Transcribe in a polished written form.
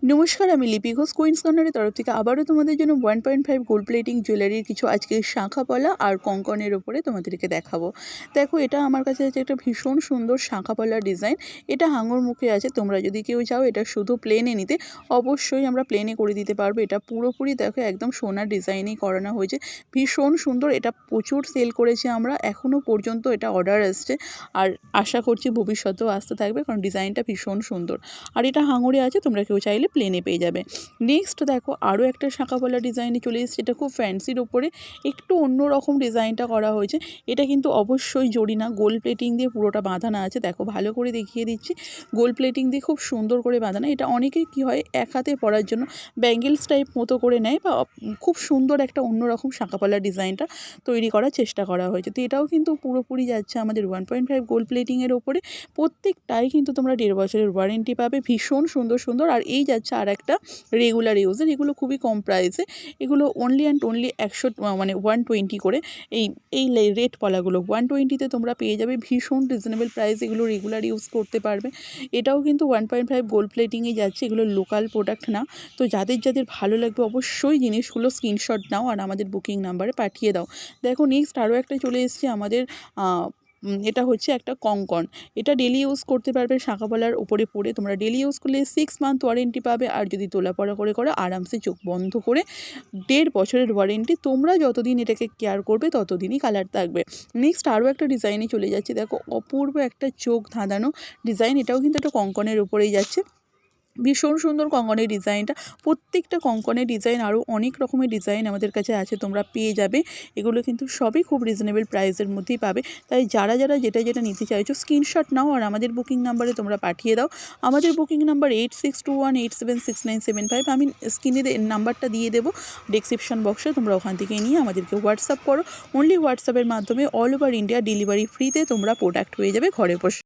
নমস্কার, আমি লিপি ঘোষ কুইন্স কর্নারের তরফ থেকে আবারও তোমাদের জন্য 1.5 গোল্ড প্লেটিং জুয়েলারির কিছু আজকে শাঁখা পলা আর কঙ্কনের ওপরে তোমাদেরকে দেখাবো। দেখো, এটা আমার কাছে আছে একটা ভীষণ সুন্দর শাঁখা পলার ডিজাইন। এটা হাঙর মুখে আছে। তোমরা যদি কেউ চাও এটা শুধু প্লেনে নিতে, অবশ্যই আমরা প্লেনে করে দিতে পারবো। এটা পুরোপুরি দেখো একদম সোনার ডিজাইনেই করানো হয়েছে, ভীষণ সুন্দর। এটা প্রচুর সেল করেছি আমরা, এখনও পর্যন্ত এটা অর্ডার আসছে আর আশা করছি ভবিষ্যতেও আসতে থাকবে, কারণ ডিজাইনটা ভীষণ সুন্দর। আর এটা হাঙরে আছে, তোমরা কেউ চাইলে প্লেনে পেয়ে যাবে। নেক্সট দেখো, আরও একটা শাঁখা পলা ডিজাইনে চলে এসেছে। এটা খুব ফ্যান্সির ওপরে একটু অন্য রকম ডিজাইনটা করা হয়েছে। এটা কিন্তু অবশ্যই জড়ি না, গোল্ড প্লেটিং দিয়ে পুরোটা বাঁধানো আছে। দেখো ভালো করে দেখিয়ে দিচ্ছি, গোল্ড প্লেটিং দিয়ে খুব সুন্দর করে বাঁধানো। এটা অনেকেই কী হয়, এক হাতে পরার জন্য ব্যাঙ্গেলস টাইপ মতো করে নেয়, বা খুব সুন্দর একটা অন্যরকম শাঁখা পলা ডিজাইনটা তৈরি করার চেষ্টা করা হয়েছে। তো এটাও কিন্তু পুরোপুরি যাচ্ছে আমাদের 1.5 গোল্ড প্লেটিংয়ের ওপরে। প্রত্যেকটাই কিন্তু তোমরা 1.5 বছরের ওয়ারেন্টি পাবে, ভীষণ সুন্দর সুন্দর। আর এই যাচ্ছে আর একটা রেগুলার ইউজের, এগুলো খুবই কম প্রাইসে। এগুলো অনলি অ্যান্ড অনলি 120 করে। এই এই রেড পলাগুলো 120-তে তোমরা পেয়ে যাবে, ভীষণ রিজনেবল প্রাইস। এগুলো রেগুলার ইউজ করতে পারবে। এটাও কিন্তু 1.5 গোল্ড প্লেটিংয়ে যাচ্ছে, এগুলো লোকাল প্রোডাক্ট না। তো যাদের যাদের ভালো লাগবে অবশ্যই জিনিসগুলো স্ক্রিনশট নাও আর আমাদের বুকিং নাম্বারে পাঠিয়ে দাও। দেখো নেক্সট আরও একটা চলে এসেছে আমাদের। এটা হচ্ছে একটা কঙ্কন। এটা ডেলি ইউজ করতে পারবে, শাঁখা পলার উপরে পরে তোমরা ডেলি ইউজ করলে 6 মান্থ ওয়ারেন্টি পাবে। আর যদি তোলা পড়া করে করো, আরামসে চোখ বন্ধ করে 1.5 বছরের ওয়ারেন্টি। তোমরা যতদিন এটাকে কেয়ার করবে ততদিনই কালার থাকবে। নেক্সট আরও একটা ডিজাইনে চলে যাচ্ছে। দেখো অপূর্ব একটা চোখ ধাঁধানো ডিজাইন, এটাও কিন্তু একটা কঙ্কনের উপরেই যাচ্ছে। ভীষণ সুন্দর কঙ্কনের ডিজাইনটা। প্রত্যেকটা কঙ্কনের ডিজাইন আরও অনেক রকমের ডিজাইন আমাদের কাছে আছে, তোমরা পেয়ে যাবে। এগুলো কিন্তু সবই খুব রিজনেবল প্রাইসের মধ্যেই পাবে। তাই যারা যারা যেটা নিতে চাইছো স্ক্রিনশট নাও আর আমাদের বুকিং নাম্বারে তোমরা পাঠিয়ে দাও। আমাদের বুকিং নাম্বার 8621876975। আমি স্ক্রিনে নাম্বারটা দিয়ে দেবো ডেসক্রিপশন বক্সে, তোমরা ওখান থেকে নিয়ে আমাদেরকে হোয়াটসঅ্যাপ করো। অনলি হোয়াটসঅ্যাপের মাধ্যমে অল ওভার ইন্ডিয়া ডেলিভারি ফ্রিতে তোমরা প্রোডাক্ট পেয়ে যাবে ঘরে বসে।